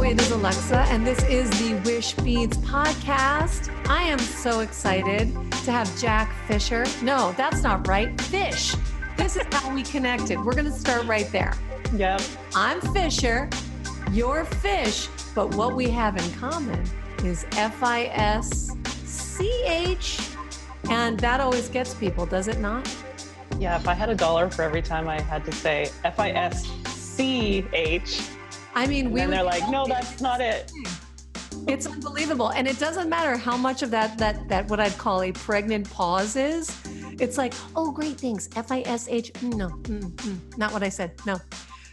it is Alexa, and this is the Wishbeads podcast. I am so excited to have Jacq Fischer. No, that's not right. Fisch. This is how we connected. We're going to start right there. Yep. I'm Fischer. You're Fisch. But what we have in common is F-I-S-C-H. And that always gets people, does it not? Yeah, if I had $1 for every time I had to say F-I-S-C-H, I mean, and they're like, no, that's not it. It's unbelievable. And it doesn't matter how much of that what I'd call a pregnant pause is. It's like, oh, great, thanks. F-I-S-H. No, not what I said. No.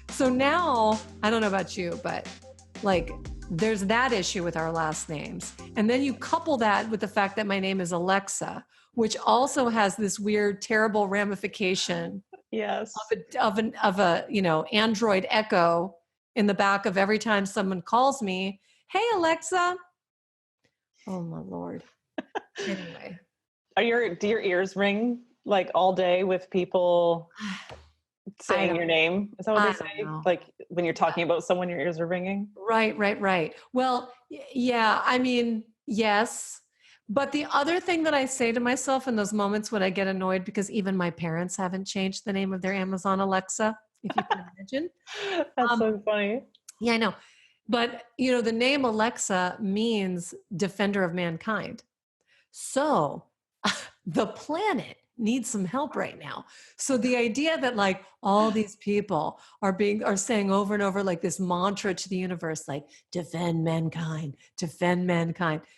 So now, I don't know about you, but like, there's that issue with our last names. And then you couple that with the fact that my name is Alexa, which also has this weird, terrible ramification. Yes. Of a Android Echo in the back of every time someone calls me, hey, Alexa. Oh, my Lord. Anyway. Do your ears ring like all day with people saying your name? Is that what they say? Like when you're talking about someone, your ears are ringing? Right. Well, yeah, I mean, yes. But the other thing that I say to myself in those moments when I get annoyed, because even my parents haven't changed the name of their Amazon Alexa, if you can imagine. That's so funny. Yeah, I know. But, the name Alexa means defender of mankind. So the planet needs some help right now. So the idea that like all these people are saying over and over like this mantra to the universe, like defend mankind.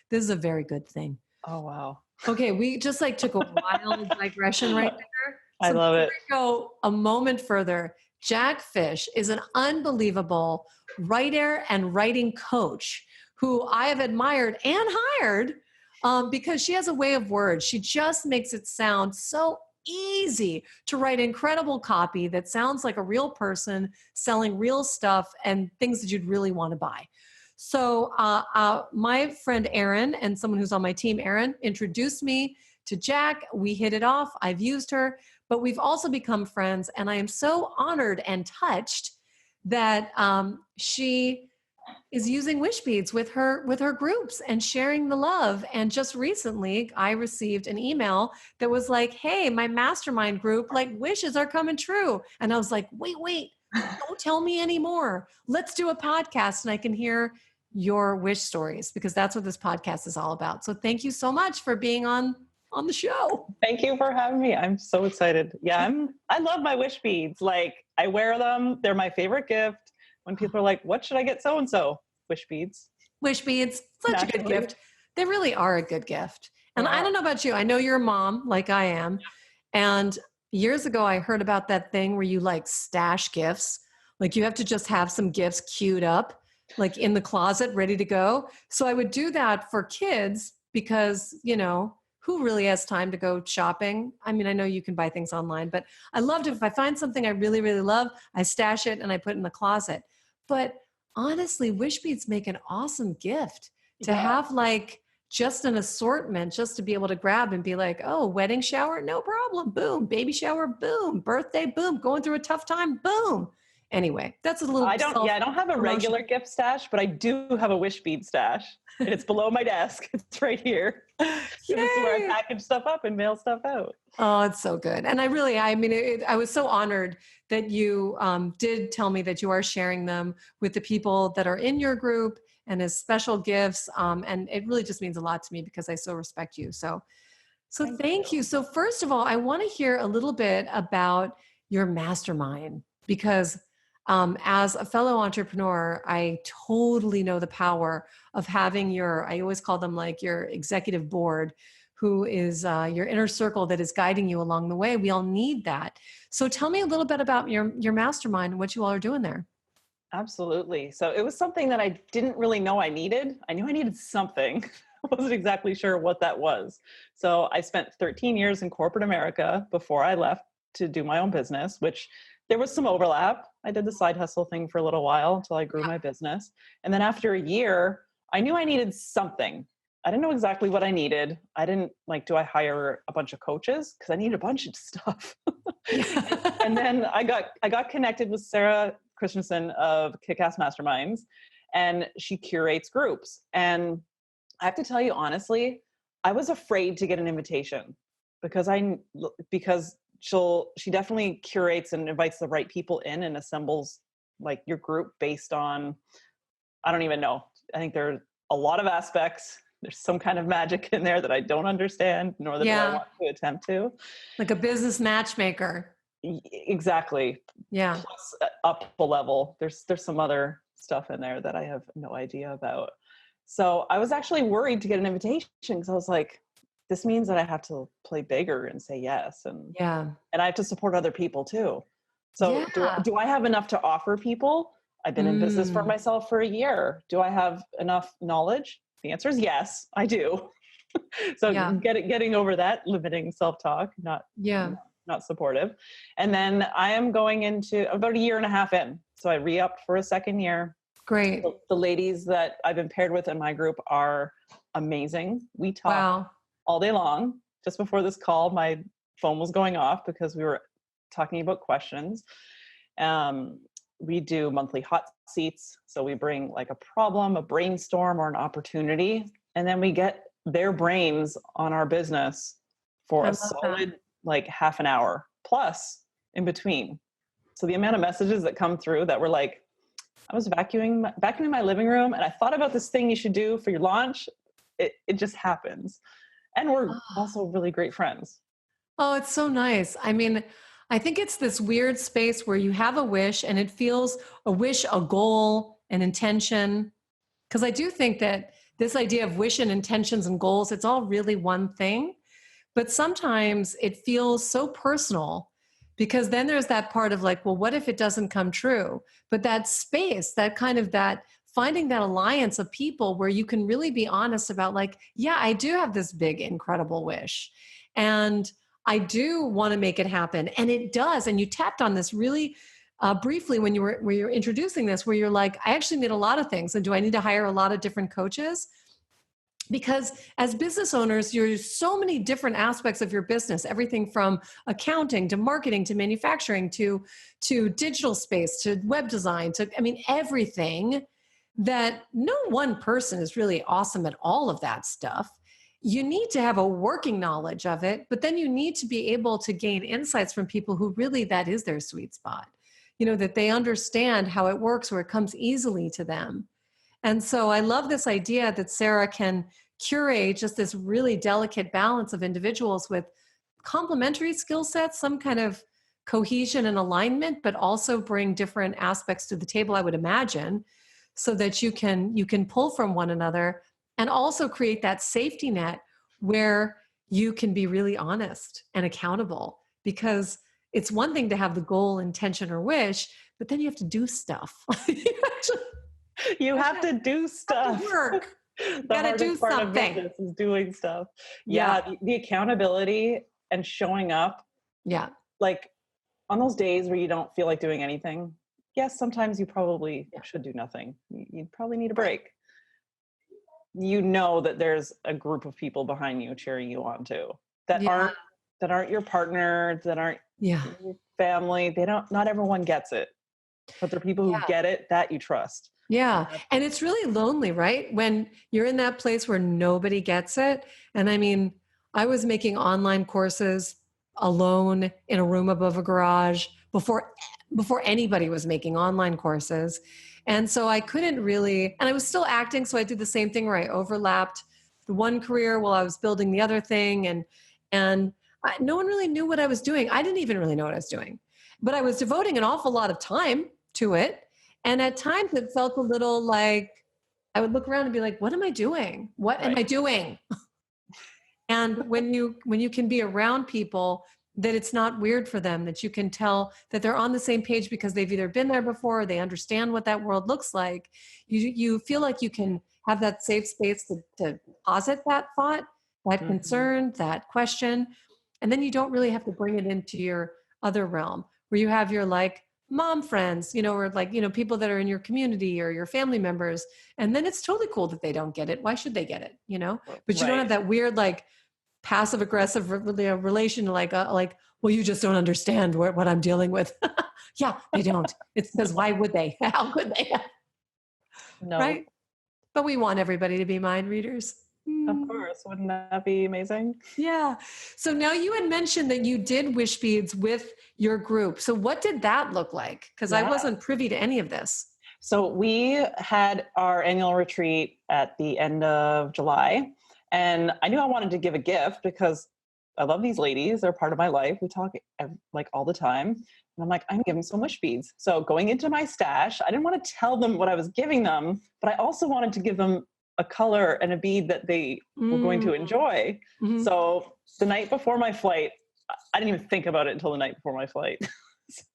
This is a very good thing. Oh, wow. Okay. We just like took a wild digression right there. I love it. We go a moment further. Jacq Fisch is an unbelievable writer and writing coach who I have admired and hired because she has a way of words. She just makes it sound so easy to write incredible copy that sounds like a real person selling real stuff and things that you'd really want to buy. So my friend Erin and someone who's on my team, Erin, introduced me to Jacq. We hit it off. I've used her, but we've also become friends. And I am so honored and touched that she is using Wishbeads with her groups and sharing the love. And just recently, I received an email that was like, hey, my mastermind group, like wishes are coming true. And I was like, wait, don't tell me anymore. Let's do a podcast and I can hear your wish stories because that's what this podcast is all about. So thank you so much for being on the show. Thank you for having me. I'm so excited. Yeah, I love my wish beads. Like I wear them. They're my favorite gift. When people are like, what should I get so-and-so? Wish beads. Such a good gift. They really are a good gift. And I don't know about you. I know you're a mom like I am. And years ago, I heard about that thing where you like stash gifts. Like you have to just have some gifts queued up, like in the closet, ready to go. So I would do that for kids because, who really has time to go shopping? I mean, I know you can buy things online, but I loved it. If I find something I really, really love, I stash it and I put it in the closet. But honestly, Wishbeads make an awesome gift to have like just an assortment just to be able to grab and be like, oh, wedding shower, no problem. Boom. Baby shower, boom. Birthday, boom. Going through a tough time, boom. Anyway, that's a little. I don't have a regular gift stash, but I do have a Wishbead stash. And it's below my desk. It's right here. This is where I package stuff up and mail stuff out. Oh, it's so good. And I was so honored that you did tell me that you are sharing them with the people that are in your group and as special gifts. And it really just means a lot to me because I so respect you. So thank you. So first of all, I want to hear a little bit about your mastermind because as a fellow entrepreneur, I totally know the power of having I always call them like your executive board, who is your inner circle that is guiding you along the way. We all need that. So tell me a little bit about your mastermind and what you all are doing there. Absolutely. So it was something that I didn't really know I needed. I knew I needed something. I wasn't exactly sure what that was. So I spent 13 years in corporate America before I left to do my own business, which there was some overlap. I did the side hustle thing for a little while until I grew my business. And then after a year, I knew I needed something. I didn't know exactly what I needed. I didn't do I hire a bunch of coaches? Because I needed a bunch of stuff. And then I got connected with Sarah Christensen of Kick-Ass Masterminds. and she curates groups. And I have to tell you, honestly, I was afraid to get an invitation because she definitely curates and invites the right people in and assembles like your group based on, I don't even know. I think there are a lot of aspects. There's some kind of magic in there that I don't understand, nor that do I want to attempt to. Like a business matchmaker. Exactly. Yeah. Plus up a level. There's some other stuff in there that I have no idea about. So I was actually worried to get an invitation because I was like, this means that I have to play bigger and say yes. And I have to support other people too. So do I have enough to offer people? I've been in business for myself for a year. Do I have enough knowledge? The answer is yes, I do. So getting over that limiting self-talk, not supportive. And then I am going into about a year and a half in. So I re-upped for a second year. Great. The ladies that I've been paired with in my group are amazing. We talk all day long. Just before this call, my phone was going off because we were talking about questions. We do monthly hot seats. So we bring like a problem, a brainstorm, or an opportunity, and then we get their brains on our business for a solid like half an hour plus in between. So the amount of messages that come through that were like, I was vacuuming my living room and I thought about this thing you should do for your launch. It just happens. And we're also really great friends. Oh, it's so nice. I mean, I think it's this weird space where you have a wish and it feels a wish, a goal, an intention. Because I do think that this idea of wish and intentions and goals, it's all really one thing. But sometimes it feels so personal because then there's that part of like, well, what if it doesn't come true? But that space, that finding that alliance of people where you can really be honest about like, yeah, I do have this big, incredible wish. And I do want to make it happen. And it does. And you tapped on this really briefly when you were introducing this, where you're like, I actually need a lot of things. And do I need to hire a lot of different coaches? Because as business owners, there's so many different aspects of your business, everything from accounting to marketing to manufacturing to digital space to web design to, everything, that no one person is really awesome at all of that stuff. You need to have a working knowledge of it, but then you need to be able to gain insights from people who really that is their sweet spot, that they understand how it works or it comes easily to them. And so I love this idea that Sarah can curate just this really delicate balance of individuals with complementary skill sets, some kind of cohesion and alignment, but also bring different aspects to the table, I would imagine, so that you can pull from one another and also create that safety net where you can be really honest and accountable. Because it's one thing to have the goal, intention, or wish, but then you have to do stuff. You have to do stuff. Work. You gotta do something. Part of is doing stuff. Yeah. The accountability and showing up. Yeah. Like on those days where you don't feel like doing anything. Yes, sometimes you probably should do nothing. You probably need a break. You know that there's a group of people behind you cheering you on too. That aren't your partner, that aren't your family. Not everyone gets it. But there are people who get it that you trust. Yeah. And it's really lonely, right? When you're in that place where nobody gets it. And I was making online courses alone in a room above a garage before anybody was making online courses. And so I couldn't really, and I was still acting. So I did the same thing where I overlapped the one career while I was building the other thing. And no one really knew what I was doing. I didn't even really know what I was doing, but I was devoting an awful lot of time to it. And at times it felt a little like I would look around and be like, what am I doing? What am I doing? And when you can be around people that it's not weird for them, that you can tell that they're on the same page because they've either been there before or they understand what that world looks like, you feel like you can have that safe space to posit that thought, that concern, that question. And then you don't really have to bring it into your other realm where you have your like mom friends, or like, people that are in your community or your family members. And then it's totally cool that they don't get it. Why should they get it? But you don't have that weird, like passive aggressive relation, like, well, you just don't understand what I'm dealing with. Yeah, they don't. It's because why would they? How could they? No, right? But we want everybody to be mind readers. of course. Wouldn't that be amazing? Yeah. So now you had mentioned that you did wish beads with your group. So what did that look like? Because I Yeah. wasn't privy to any of this. So we had our annual retreat at the end of July, and I knew I wanted to give a gift because I love these ladies. They're part of my life. We talk like all the time. And I'm like, I'm giving some wish beads. So going into my stash, I didn't want to tell them what I was giving them, but I also wanted to give them a color and a bead that they were going to enjoy. Mm-hmm. So the night before my flight, I didn't even think about it until the night before my flight.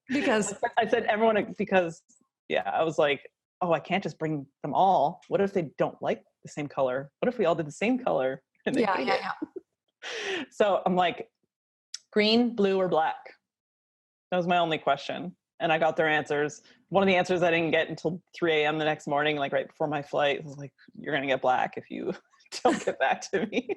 Because I said everyone, because yeah, I was like, oh, I can't just bring them all. What if they don't like the same color? What if we all did the same color and they hate it? So I'm like, green, blue, or black? That was my only question. And I got their answers. One of the answers I didn't get until 3 a.m. the next morning, like right before my flight. I was like, you're going to get black if you don't get back to me.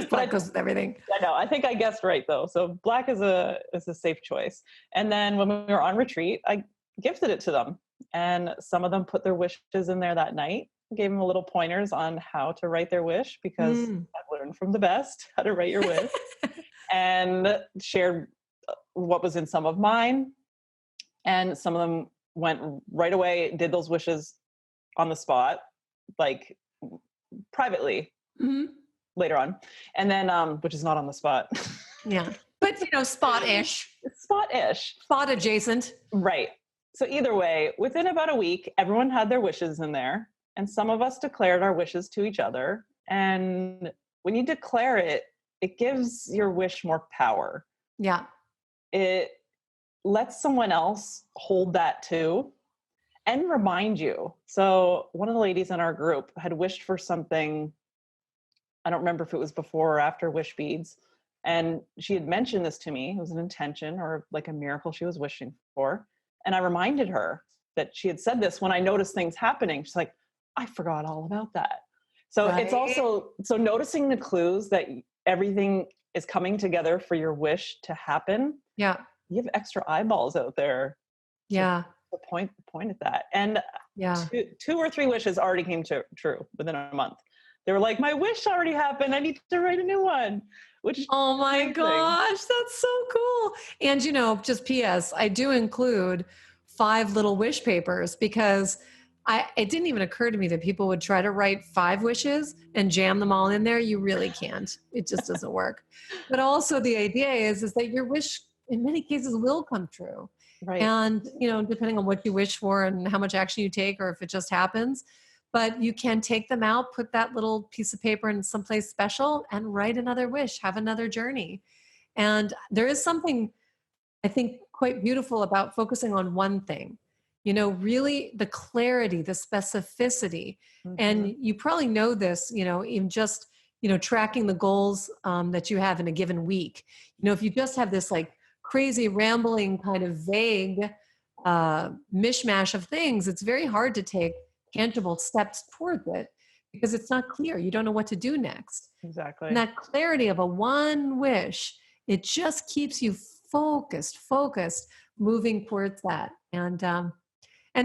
Black goes with everything. I know. I think I guessed right though. So black is a safe choice. And then when we were on retreat, I gifted it to them. And some of them put their wishes in there that night. Gave them a little pointers on how to write their wish because I've learned from the best how to write your wish. And shared what was in some of mine. And some of them went right away, did those wishes on the spot, like privately later on. And then, which is not on the spot. Yeah. But, spot-ish. Spot-ish. Spot adjacent. Right. So either way, within about a week, everyone had their wishes in there. And some of us declared our wishes to each other. And when you declare it, it gives your wish more power. Yeah. It lets someone else hold that too and remind you. So one of the ladies in our group had wished for something. I don't remember if it was before or after Wishbeads. And she had mentioned this to me. It was an intention or like a miracle she was wishing for. And I reminded her that she had said this when I noticed things happening. She's like, I forgot all about that. So It's also, so noticing the clues that everything is coming together for your wish to happen. Yeah. You have extra eyeballs out there. Yeah. To point at that. And two or three wishes already came true within a month. They were like, my wish already happened. I need to write a new one. Which oh my gosh, that's so cool. And just P.S. I do include 5 little wish papers because it didn't even occur to me that people would try to write 5 wishes and jam them all in there. You really can't. It just doesn't work. But also the idea is that your wish in many cases will come true. Right. And, depending on what you wish for and how much action you take or if it just happens, but you can take them out, put that little piece of paper in someplace special and write another wish, have another journey. And there is something I think quite beautiful about focusing on one thing. Really the clarity, the specificity. And you probably know this, in just, tracking the goals that you have in a given week. If you just have this like crazy rambling kind of vague mishmash of things, it's very hard to take tangible steps towards it because it's not clear. You don't know what to do next. Exactly. And that clarity of a one wish, it just keeps you focused, moving towards that. And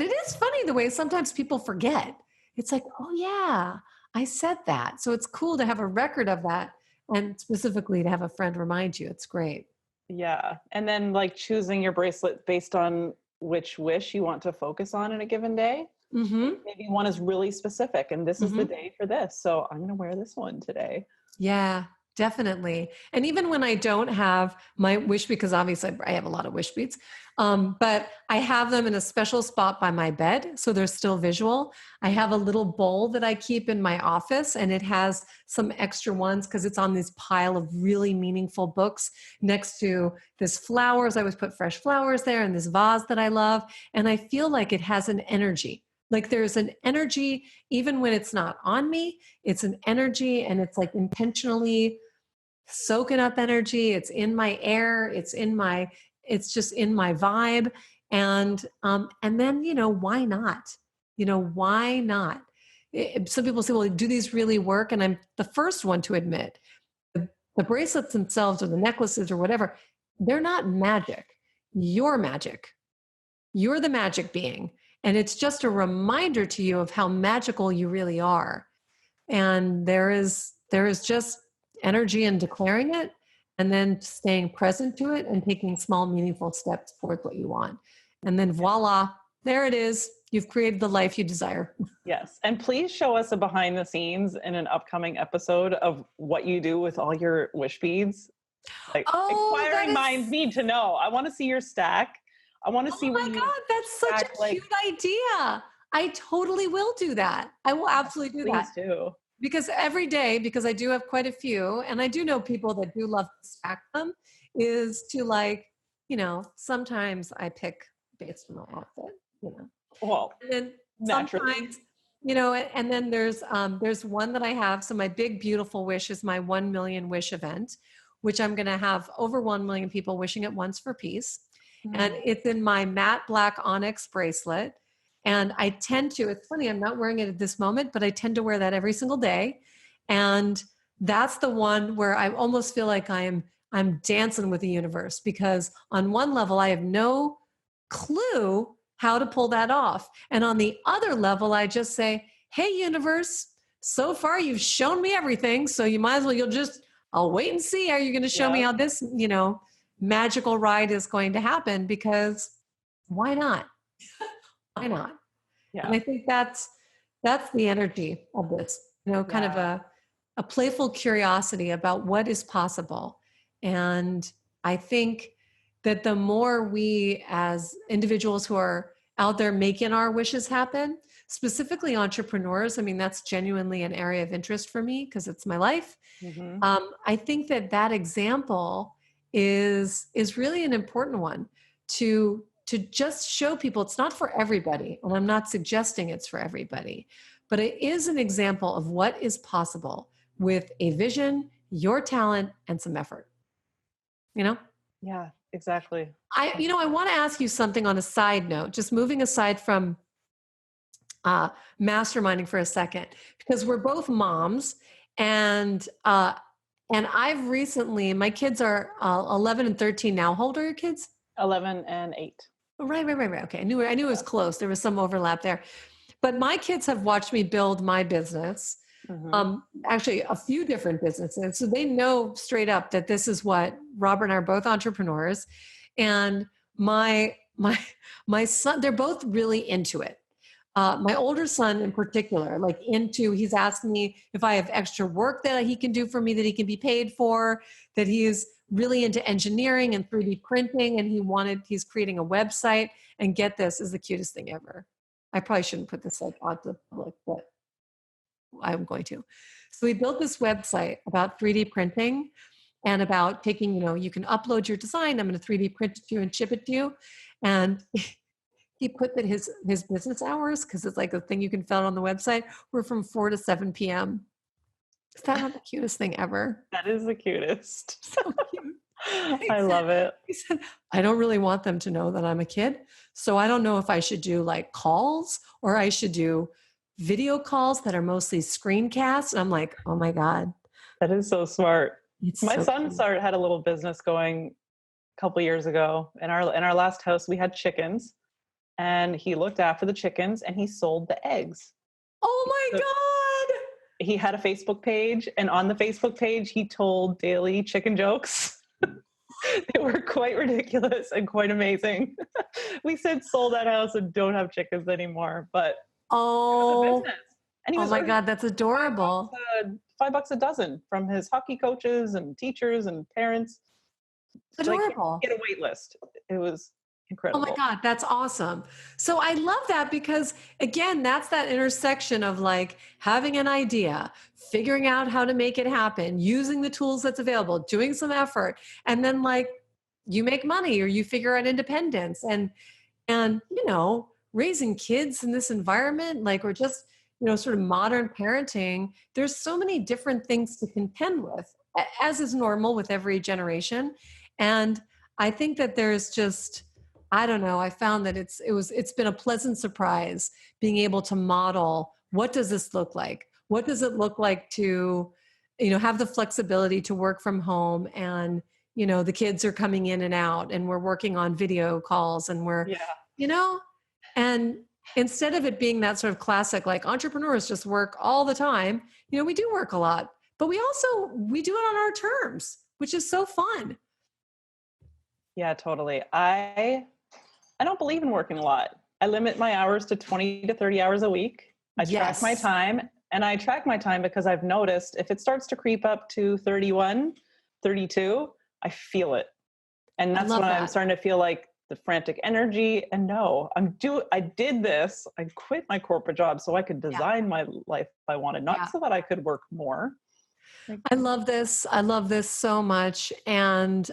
it is funny the way sometimes people forget. It's like, oh yeah, I said that. So it's cool to have a record of that and specifically to have a friend remind you. It's great. Yeah. And then like choosing your bracelet based on which wish you want to focus on in a given day. Maybe one is really specific and this is the day for this. So I'm going to wear this one today. Yeah. Definitely. And even when I don't have my wish, because obviously I have a lot of wish beads, but I have them in a special spot by my bed. So they're still visual. I have a little bowl that I keep in my office and it has some extra ones because it's on this pile of really meaningful books next to this flowers. I always put fresh flowers there and this vase that I love. And I feel like it has an energy. Like there's an energy, even when it's not on me, it's an energy and it's like intentionally soaking up energy. It's in my air. It's just in my vibe. And then, why not? Why not? Some people say, well, do these really work? And I'm the first one to admit the bracelets themselves or the necklaces or whatever, they're not magic. You're magic. You're the magic being. And it's just a reminder to you of how magical you really are. And there is just energy in declaring it and then staying present to it and taking small, meaningful steps towards what you want. And then voila, there it is. You've created the life you desire. Yes. And please show us a behind the scenes in an upcoming episode of what you do with all your wish beads. Like, inquiring minds need to know. I want to see your stack. I want to see what you. Oh my God, that's such a cute idea. I totally will do that. I will absolutely do that. Please do. Because every day, because I do have quite a few, and I do know people that do love to stack them, is to like, you know, sometimes I pick based on my outfit, you know. Well, and then naturally. Sometimes, you know, and then there's one that I have. So my big, beautiful wish is my 1 million wish event, which I'm going to have over 1 million people wishing at once for peace. And it's in my matte black onyx bracelet. And I tend to, it's funny, I'm not wearing it at this moment, but I tend to wear that every single day. And that's the one where I almost feel like I'm dancing with the universe, because on one level, I have no clue how to pull that off. And on the other level, I just say, hey, universe, so far you've shown me everything. So you might as well, I'll wait and see how you're going to show me how this, you know, magical ride is going to happen, because why not? Why not? Yeah. And I think that's the energy of this, you know, kind of a playful curiosity about what is possible. And I think that the more we as individuals who are out there making our wishes happen, specifically entrepreneurs, I mean, that's genuinely an area of interest for me because it's my life. Mm-hmm. I think that example is really an important one to just show people it's not for everybody. And I'm not suggesting it's for everybody, but it is an example of what is possible with a vision, your talent, and some effort, you know? Yeah, exactly. I want to ask you something on a side note, just moving aside from masterminding for a second, because we're both moms, and I've recently, my kids are 11 and 13 now. How old are your kids? 11 and 8. Right. Okay. I knew it was close. There was some overlap there. But my kids have watched me build my business, actually a few different businesses. So they know straight up that this is what Robert and I are both entrepreneurs. And my son, they're both really into it. My older son in particular, he's asked me if I have extra work that he can do for me that he can be paid for, that he is really into engineering and 3D printing, and he's creating a website. And get this, is the cutest thing ever. I probably shouldn't put this out to the public, but I'm going to. So we built this website about 3D printing and about taking, you can upload your design. I'm going to 3D print it to you and ship it to you. And he put that his business hours, because it's like a thing you can fill out on the website, were from 4 to 7 p.m. Is that not the cutest thing ever? That is the cutest. So cute. I love it. He said, I don't really want them to know that I'm a kid. So I don't know if I should do calls or I should do video calls that are mostly screencasts. And I'm like, oh my God. That is so smart. My so son had a little business going a couple years ago. In our last house, we had chickens, and he looked after the chickens and he sold the eggs. Oh my God. He had a Facebook page, and on the Facebook page, he told daily chicken jokes. They were quite ridiculous and quite amazing. We said sold that house and don't have chickens anymore, but it was a business. And oh my God, that's adorable. $5 a dozen from his hockey coaches and teachers and parents. Adorable. Get a wait list. It was incredible. Oh my God, that's awesome. So I love that, because again, that's that intersection of having an idea, figuring out how to make it happen, using the tools that's available, doing some effort, and then you make money or you figure out independence and raising kids in this environment, or just, sort of modern parenting. There's so many different things to contend with, as is normal with every generation. And I think that there's just, I don't know, I found that it's been a pleasant surprise being able to model, what does this look like? What does it look like to, have the flexibility to work from home, and, the kids are coming in and out, and we're working on video calls, and we're, and instead of it being that sort of classic, like entrepreneurs just work all the time, we do work a lot, but we do it on our terms, which is so fun. Yeah, totally. I don't believe in working a lot. I limit my hours to 20 to 30 hours a week. I track my time, and I track my time because I've noticed if it starts to creep up to 31, 32, I feel it. And that's when I'm starting to feel like the frantic energy. And no, I did this. I quit my corporate job so I could design my life if I wanted, not so that I could work more. I love this. I love this so much. And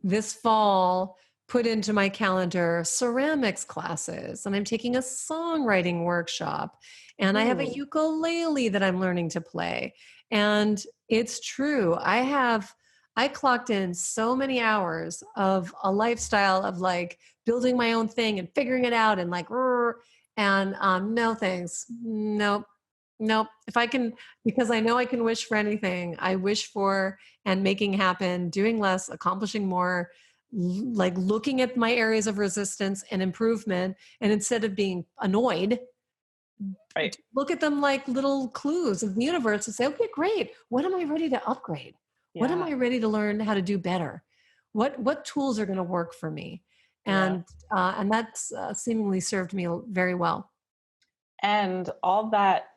this fall, put into my calendar ceramics classes, and I'm taking a songwriting workshop, and I have a ukulele that I'm learning to play. And it's true. I clocked in so many hours of a lifestyle of like building my own thing and figuring it out and like, no thanks. Nope. If I can, because I know I can wish for anything, I wish for and making happen, doing less, accomplishing more, like looking at my areas of resistance and improvement. And instead of being annoyed, right, look at them like little clues of the universe and say, okay, great. What am I ready to upgrade? Yeah. What am I ready to learn how to do better? What tools are going to work for me? And that's seemingly served me very well. And all that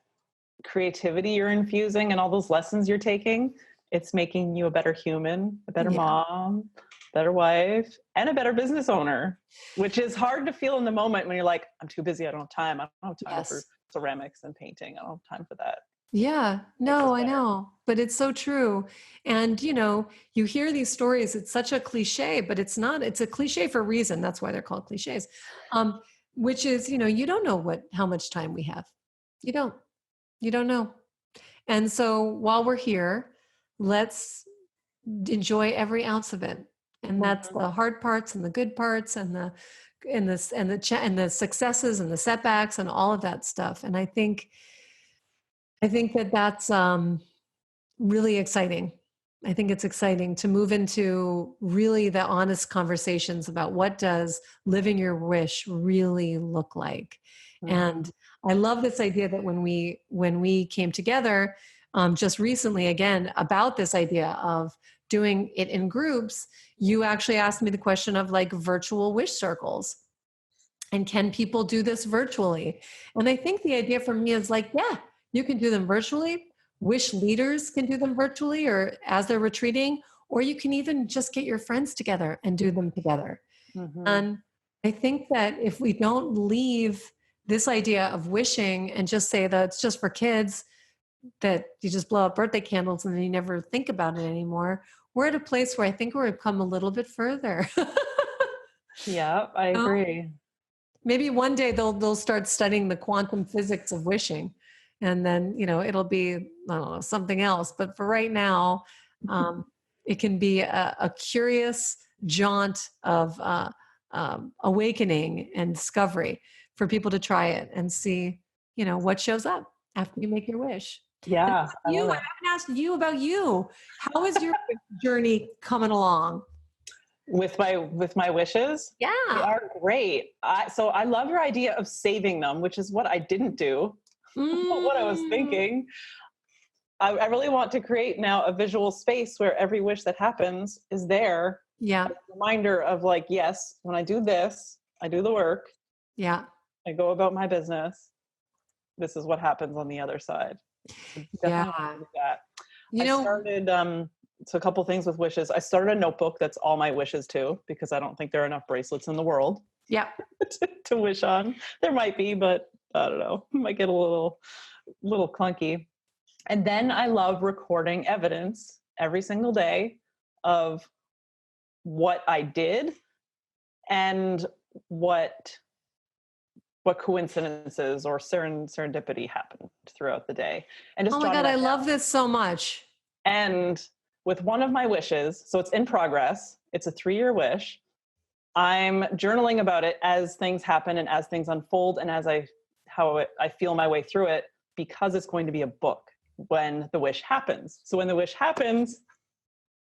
creativity you're infusing and all those lessons you're taking, it's making you a better human, a better mom, better wife, and a better business owner, which is hard to feel in the moment when you're like, I'm too busy. I don't have time. I don't have time for ceramics and painting. I don't have time for that. Yeah, no, I know, but it's so true. And, you hear these stories, it's such a cliche, but it's not, it's a cliche for a reason. That's why they're called cliches. Which is, you don't know how much time we have. You don't know. And so while we're here, let's enjoy every ounce of it. And that's the hard parts and the good parts and the successes and the setbacks and all of that stuff. And I think that's really exciting. I think it's exciting to move into really the honest conversations about what does living your wish really look like. Mm-hmm. And I love this idea that when we came together just recently, again, about this idea of doing it in groups, you actually asked me the question of like virtual wish circles. And can people do this virtually? And I think the idea for me is like, yeah, you can do them virtually. Wish leaders can do them virtually or as they're retreating, or you can even just get your friends together and do them together. Mm-hmm. And I think that if we don't leave this idea of wishing and just say that it's just for kids, that you just blow up birthday candles and then you never think about it anymore, we're at a place where I think we've come a little bit further. Yeah, I agree. Maybe one day they'll start studying the quantum physics of wishing. And then, it'll be, I don't know, something else. But for right now, it can be a curious jaunt of awakening and discovery for people to try it and see, what shows up after you make your wish. Yeah. I haven't asked you about you. How is your journey coming along? With my wishes? Yeah. They are great. So I love your idea of saving them, which is what I didn't do. What I was thinking. I really want to create now a visual space where every wish that happens is there. Yeah. A reminder of like, yes, when I do this, I do the work. Yeah. I go about my business. This is what happens on the other side. Yeah. That. I started, so a couple things with wishes. I started a notebook that's all my wishes too, because I don't think there are enough bracelets in the world. Yeah. to wish on. There might be, but I don't know. It might get a little clunky. And then I love recording evidence every single day of what I did and what coincidences or serendipity happened throughout the day. And just oh my God, I love this so much. And with one of my wishes, so it's in progress. It's a 3-year wish. I'm journaling about it as things happen and as things unfold and as I feel my way through it, because it's going to be a book when the wish happens. So when the wish happens,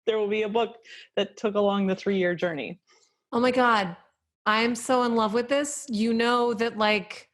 there will be a book that took along the 3-year journey. Oh my God. I'm so in love with this. That like,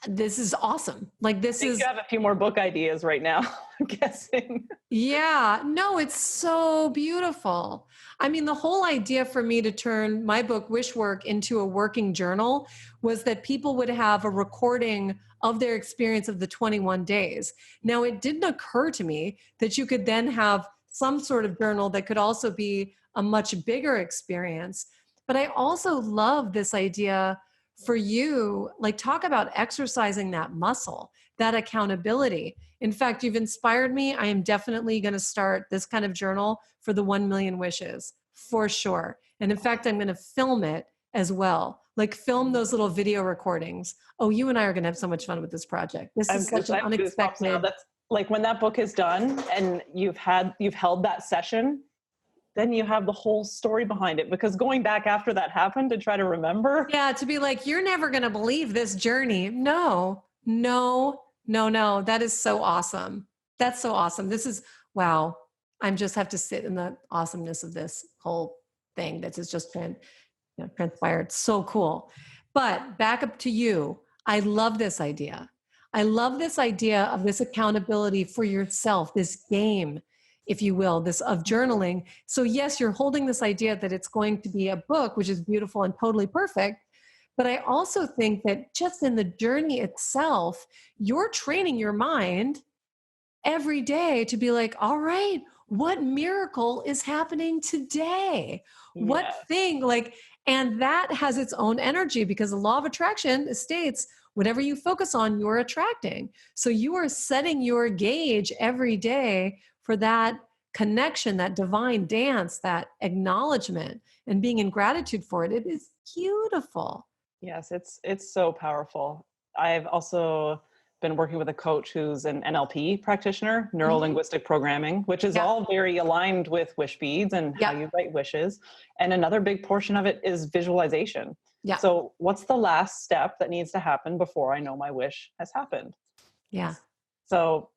This is awesome. Like I this think is, you have a few more book ideas right now, I'm guessing. yeah, no, it's so beautiful. I mean, the whole idea for me to turn my book, Wishwork, into a working journal was that people would have a recording of their experience of the 21 days. Now, it didn't occur to me that you could then have some sort of journal that could also be a much bigger experience. But I also love this idea for you, like, talk about exercising that muscle, that accountability. In fact, you've inspired me. I am definitely going to start this kind of journal for the 1 million wishes for sure. And in fact, I'm going to film it as well. Like film those little video recordings. Oh, you and I are going to have so much fun with this project. This is such an I'm goosebumps now. unexpected. That's like when that book is done and you've held that session, then you have the whole story behind it, because going back after that happened to try to remember. Yeah, to be like, you're never going to believe this journey. No, no, no, no. That is so awesome. That's so awesome. This is, wow. I'm just have to sit in the awesomeness of this whole thing that has just been, transpired. So cool. But back up to you. I love this idea. I love this idea of this accountability for yourself, this game, if you will, this of journaling. So yes, you're holding this idea that it's going to be a book, which is beautiful and totally perfect. But I also think that just in the journey itself, you're training your mind every day to be like, all right, what miracle is happening today? What Yes. thing, like, and that has its own energy because the law of attraction states whatever you focus on, you're attracting. So you are setting your gauge every day for that connection, that divine dance, that acknowledgement, and being in gratitude for it. It is beautiful. Yes, it's so powerful. I've also been working with a coach who's an NLP practitioner, neuro linguistic programming, which is Yeah. all very aligned with Wishbeads and how Yeah. you write wishes. And another big portion of it is visualization. Yeah. So what's the last step that needs to happen before I know my wish has happened? Yeah. So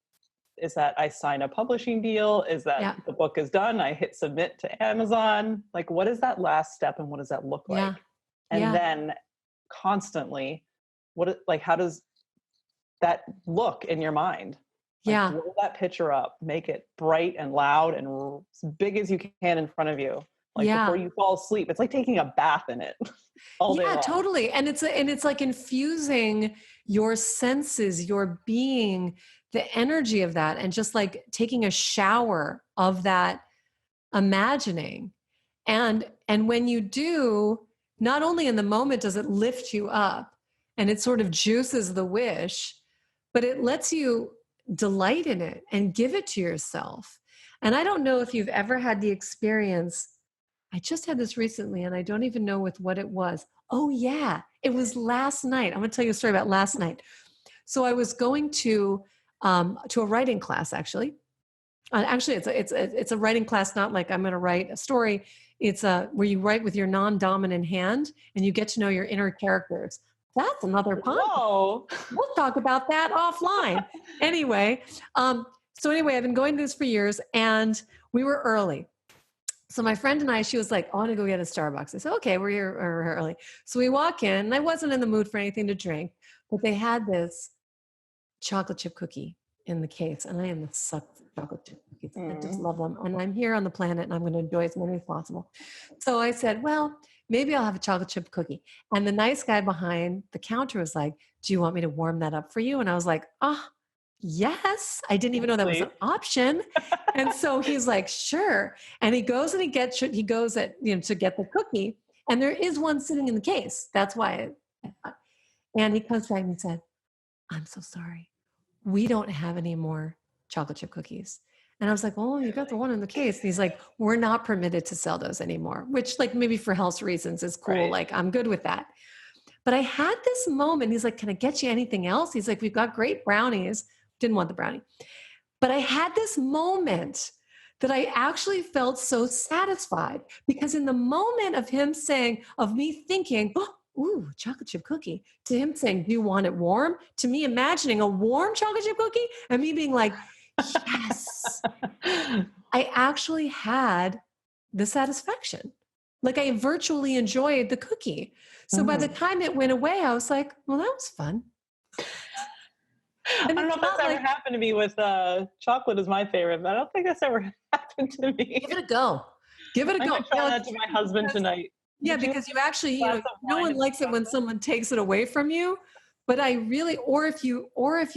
is that I sign a publishing deal? Is that Yeah. the book is done? I hit submit to Amazon? Like, what is that last step and what does that look like? Yeah. And Yeah. then constantly, how does that look in your mind? Like, Yeah. roll that picture up, make it bright and loud and as big as you can in front of you. Like Yeah. before you fall asleep, it's like taking a bath in it all day Yeah, long. totally. And it's like infusing your senses, your being, the energy of that, and just like taking a shower of that imagining. And when you do, not only in the moment does it lift you up and it sort of juices the wish, but it lets you delight in it and give it to yourself. And I don't know if you've ever had the experience. I just had this recently and I don't even know with what it was. Oh yeah, it was last night. I'm going to tell you a story about last night. So I was going to a writing class actually. Actually, it's a writing class, not like I'm going to write a story. It's where you write with your non-dominant hand and you get to know your inner characters. That's another podcast. Whoa. We'll talk about that offline. Anyway, so anyway, I've been going to this for years and we were early. So my friend and I, she was like, I want to go get a Starbucks. I said, okay, we're here early. So we walk in and I wasn't in the mood for anything to drink, but they had this chocolate chip cookie in the case. And I am a sucker for chocolate chip cookies. I just love them. And I'm here on the planet and I'm going to enjoy as many as possible. So I said, well, maybe I'll have a chocolate chip cookie. And the nice guy behind the counter was like, do you want me to warm that up for you? And I was like, yes. I didn't even know that was an option. And so he's like, sure. And he goes and to get the cookie. And there is one sitting in the case. That's why. And he comes back and he said, I'm so sorry. We don't have any more chocolate chip cookies. And I was like, oh, you got the one in the case. And he's like, we're not permitted to sell those anymore, which like maybe for health reasons is cool. Right. Like I'm good with that. But I had this moment. He's like, can I get you anything else? He's like, we've got great brownies. Didn't want the brownie. But I had this moment that I actually felt so satisfied because in the moment of him saying, of me thinking, ooh, chocolate chip cookie, to him saying, do you want it warm? To me imagining a warm chocolate chip cookie and me being like, yes, I actually had the satisfaction. Like I virtually enjoyed the cookie. So by the time it went away, I was like, well, that was fun. I don't know if that's ever happened to me with chocolate is my favorite, but I don't think that's ever happened to me. Give it a go. Give it a go. I'm try that to my husband tonight. Yeah, because you actually, no one likes it when someone takes it away from you. But I really, or if you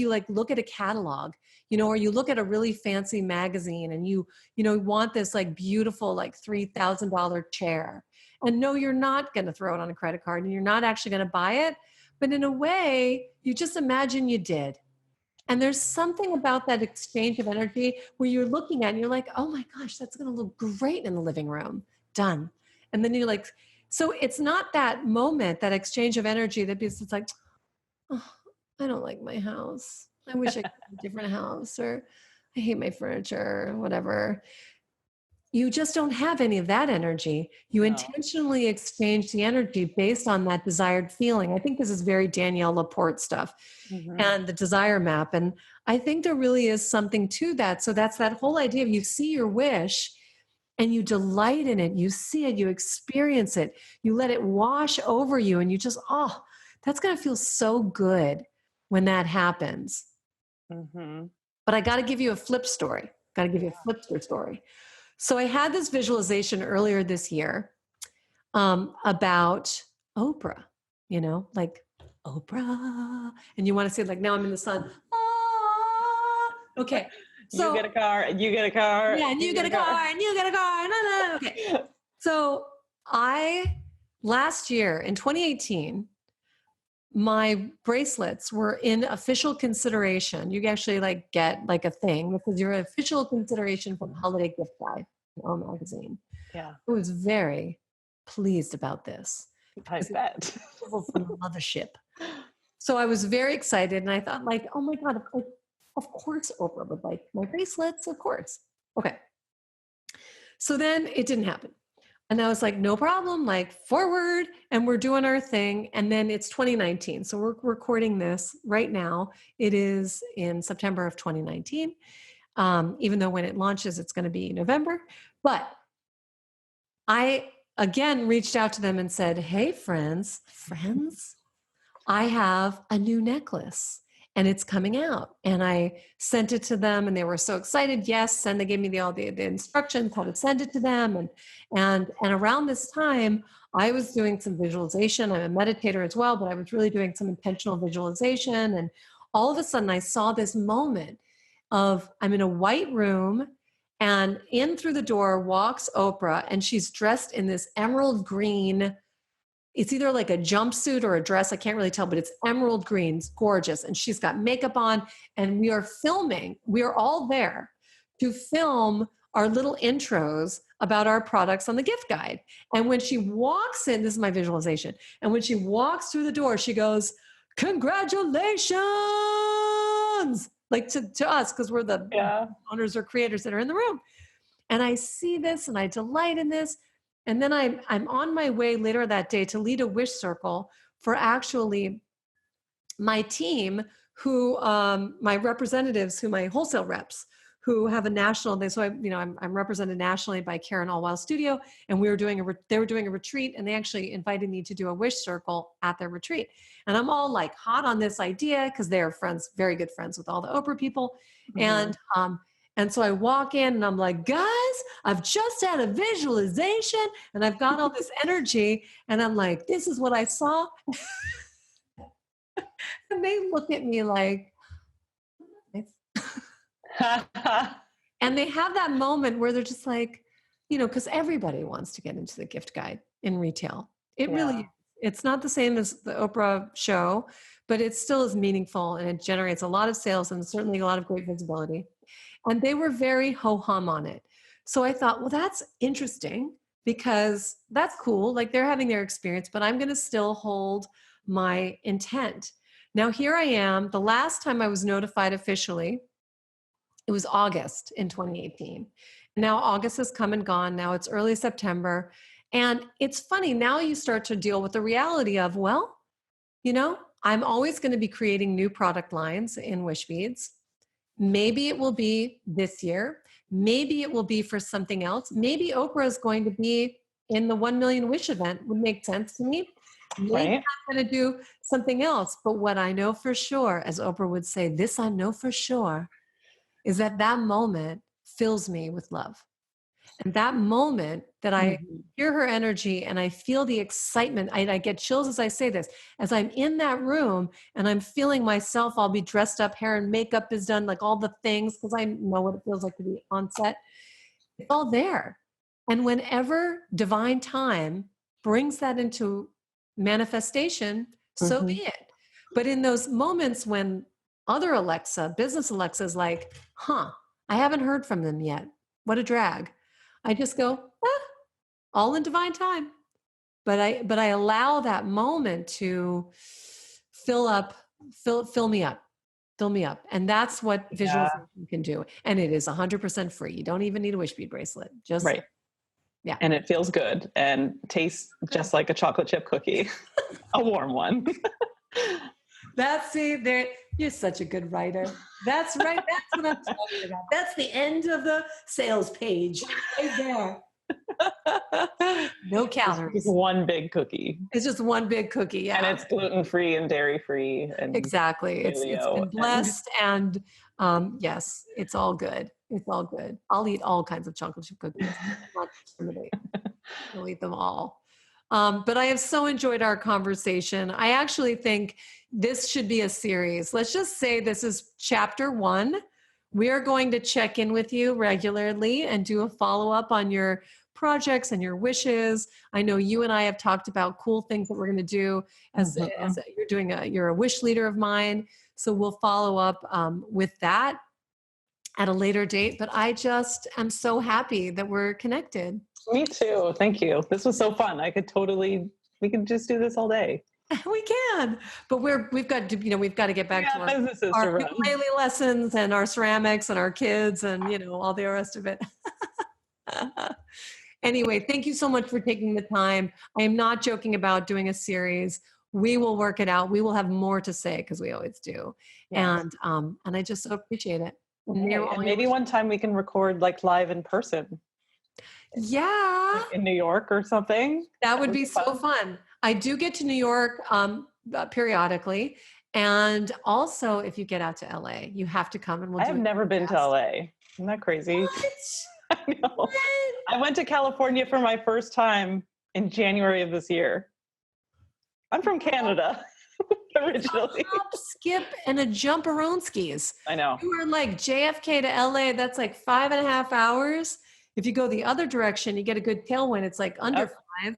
like look at a catalog, or you look at a really fancy magazine and you want this like beautiful, like $3,000 chair. And no, you're not going to throw it on a credit card and you're not actually going to buy it. But in a way, you just imagine you did. And there's something about that exchange of energy where you're looking at it and you're like, oh my gosh, that's going to look great in the living room. Done. And then you're like, so it's not that moment, that exchange of energy that it's like, oh, I don't like my house. I wish I could have a different house, or I hate my furniture, or whatever. You just don't have any of that energy. You intentionally exchange the energy based on that desired feeling. I think this is very Danielle Laporte stuff and the desire map. And I think there really is something to that. So that's that whole idea of you see your wish and you delight in it. You see it, you experience it, you let it wash over you, and you just, that's going to feel so good when that happens. But I got to give you a flip story. So I had this visualization earlier this year about Oprah, like Oprah. And you want to say like, now I'm in the sun. Ah. Okay. So, you get a car and you get a car. Yeah, and you get a car and you get a car. No. Okay. So last year in 2018, my bracelets were in official consideration. You actually like get like a thing because you're an official consideration for the Holiday Gift Guide, magazine. Yeah. I was very pleased about this. I bet. From the mothership. So I was very excited and I thought like, oh my God, of course Oprah would like my bracelets, of course. Okay. So then it didn't happen. And I was like, no problem, like forward, and we're doing our thing. And then it's 2019. So we're recording this right now. It is in September of 2019. Even though when it launches, it's going to be November. But I, again, reached out to them and said, hey, friends, I have a new necklace. And it's coming out. And I sent it to them and they were so excited. Yes. And they gave me all the instructions how to send it to them. And around this time, I was doing some visualization. I'm a meditator as well, but I was really doing some intentional visualization. And all of a sudden I saw this moment of I'm in a white room and in through the door walks Oprah and she's dressed in this emerald green. It's either like a jumpsuit or a dress. I can't really tell, but it's emerald green. It's gorgeous. And she's got makeup on and we are filming. We are all there to film our little intros about our products on the gift guide. And when she walks in, this is my visualization. And when she walks through the door, she goes, congratulations, like to us, because we're the owners or creators that are in the room. And I see this and I delight in this. And then I'm on my way later that day to lead a wish circle for actually my team who, my representatives, my wholesale reps who have a national, so I'm represented nationally by Karen Allwild Studio, and they were doing a retreat and they actually invited me to do a wish circle at their retreat. And I'm all like hot on this idea because they're friends, very good friends with all the Oprah people. And so I walk in and I'm like, guys, I've just had a visualization and I've got all this energy. And I'm like, this is what I saw. And they look at me like, and they have that moment where they're just like, because everybody wants to get into the gift guide in retail. It really, it's not the same as the Oprah show, but it still is meaningful and it generates a lot of sales and certainly a lot of great visibility. And they were very ho-hum on it. So I thought, well, that's interesting because that's cool. Like they're having their experience, but I'm going to still hold my intent. Now, here I am. The last time I was notified officially, it was August in 2018. Now August has come and gone. Now it's early September. And it's funny. Now you start to deal with the reality of, well, I'm always going to be creating new product lines in Wishbeads. Maybe it will be this year. Maybe it will be for something else. Maybe Oprah is going to be in the 1 million wish event would make sense to me. Maybe Right. I'm going to do something else. But what I know for sure, as Oprah would say, this I know for sure, is that that moment fills me with love. And that moment that I hear her energy and I feel the excitement, I get chills as I say this, as I'm in that room and I'm feeling myself, I'll be dressed up, hair and makeup is done, like all the things, because I know what it feels like to be on set. It's all there. And whenever divine time brings that into manifestation, so be it. But in those moments when other Alexa, business Alexa is like, I haven't heard from them yet. What a drag. I just go, all in divine time. But I allow that moment to fill me up. Fill me up. And that's what visualization can do. And it is 100% free. You don't even need a Wishbead bracelet. Just Right. Yeah. And it feels good and tastes just like a chocolate chip cookie, a warm one. You're such a good writer. That's right. That's what I'm talking about. That's the end of the sales page right there. No calories. It's one big cookie. It's just one big cookie. Yeah. And it's gluten-free and dairy-free. And exactly. It's been blessed. And yes, it's all good. It's all good. I'll eat all kinds of chocolate chip cookies. Not discriminate. I'll eat them all. But I have so enjoyed our conversation. I actually think this should be a series. Let's just say this is chapter 1. We are going to check in with you regularly and do a follow-up on your projects and your wishes. I know you and I have talked about cool things that we're going to do as you're a wish leader of mine. So we'll follow up with that at a later date. But I just am so happy that we're connected. Me too. Thank you. This was so fun. We could just do this all day. We can, but we've got to get back to our ukulele lessons and our ceramics and our kids and, all the rest of it. Anyway, thank you so much for taking the time. I am not joking about doing a series. We will work it out. We will have more to say because we always do. Yes. And I just so appreciate it. And maybe one time we can record like live in person. Yeah. Like in New York or something. That would be so fun. I do get to New York periodically. And also if you get out to LA, you have to come and I have never been to LA. Isn't that crazy? What? I know. What? I went to California for my first time in January of this year. I'm from Canada originally. A hop, skip, and a jump-a-roon-skis. I know. You are like JFK to LA. That's like 5.5 hours. If you go the other direction, you get a good tailwind. It's like under 5.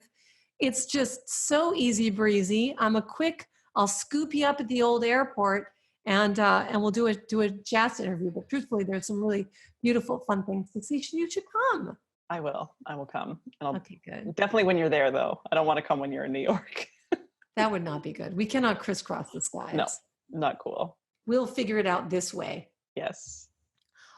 It's just so easy breezy. I'll scoop you up at the old airport and we'll do a jazz interview. But truthfully, there's some really beautiful, fun things to see. You should come. I will come. And okay, good. Definitely when you're there, though. I don't want to come when you're in New York. That would not be good. We cannot crisscross the skies. No, not cool. We'll figure it out this way. Yes.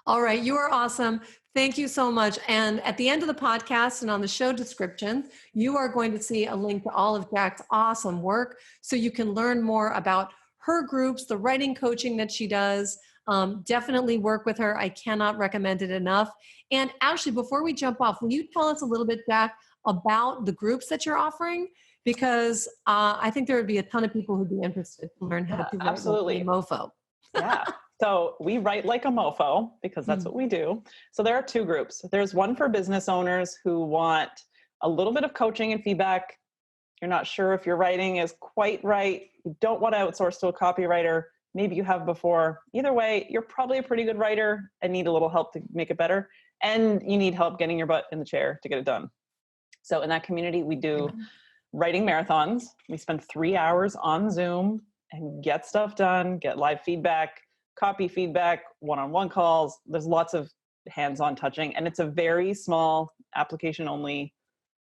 All right. You are awesome. Thank you so much. And at the end of the podcast and on the show description, you are going to see a link to all of Jacq's awesome work so you can learn more about her groups, the writing coaching that she does. Definitely work with her. I cannot recommend it enough. And actually, before we jump off, will you tell us a little bit, Jacq, about the groups that you're offering? Because I think there would be a ton of people who'd be interested to learn how to write like a mofo. Yeah. So we write like a mofo because that's what we do. So there are 2 groups. There's one for business owners who want a little bit of coaching and feedback. You're not sure if your writing is quite right. You don't want to outsource to a copywriter. Maybe you have before. Either way, you're probably a pretty good writer and need a little help to make it better. And you need help getting your butt in the chair to get it done. So in that community, we do writing marathons. We spend 3 hours on Zoom and get stuff done, get live feedback, copy feedback, one-on-one calls. There's lots of hands-on touching, and it's a very small application-only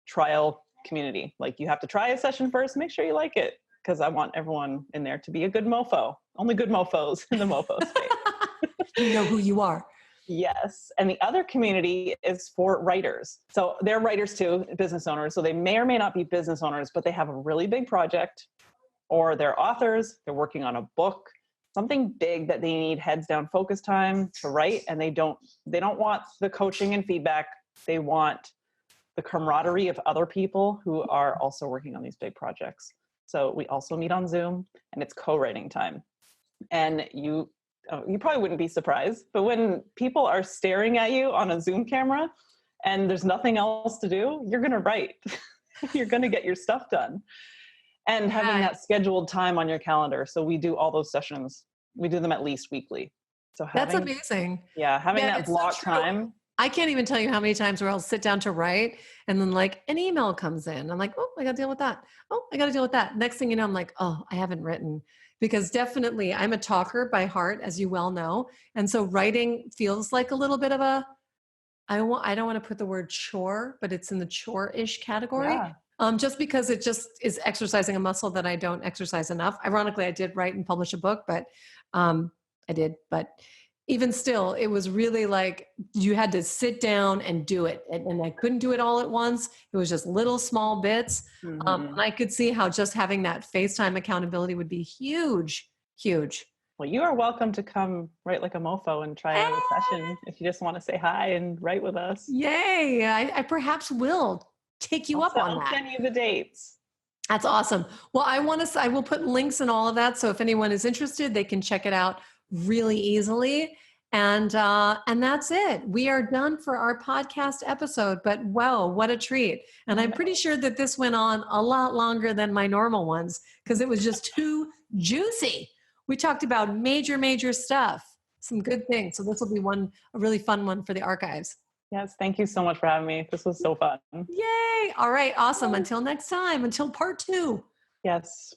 trial community. Like you have to try a session first, make sure you like it, because I want everyone in there to be a good mofo. Only good mofos in the mofo space. You know who you are. Yes. And the other community is for writers. So they're writers too, business owners. So they may or may not be business owners, but they have a really big project, or they're authors, they're working on a book, something big that they need heads down focus time to write. And they don't want the coaching and feedback. They want the camaraderie of other people who are also working on these big projects. So we also meet on Zoom, and it's co-writing time. And you probably wouldn't be surprised, but when people are staring at you on a Zoom camera and there's nothing else to do, you're going to write. You're going to get your stuff done. And having that scheduled time on your calendar. So we do all those sessions. We do them at least weekly. So that's amazing. Yeah, having that block time. I can't even tell you how many times where I'll sit down to write and then like an email comes in. I'm like, oh, I got to deal with that. Oh, I got to deal with that. Next thing you know, I'm like, oh, I haven't written. Because definitely I'm a talker by heart, as you well know. And so writing feels like a little bit of a, I don't want to put the word chore, but it's in the chore-ish category. Yeah. Just because it just is exercising a muscle that I don't exercise enough. Ironically, I did write and publish a book, but even still, it was really like you had to sit down and do it. And I couldn't do it all at once. It was just little small bits. Mm-hmm. And I could see how just having that FaceTime accountability would be huge, huge. Well, you are welcome to come write like a mofo and try out a session if you just want to say hi and write with us. Yay. I perhaps will take you up on that. I'll send you the dates. That's awesome. Well, I will put links and all of that. So if anyone is interested, they can check it out really easily. And that's it. We are done for our podcast episode, but wow, what a treat. And I'm pretty sure that this went on a lot longer than my normal ones because it was just too juicy. We talked about major stuff, some good things. So this will be a really fun one for the archives. Yes. Thank you so much for having me. This was so fun. Yay. All right. Awesome. Until next time, until part 2. Yes.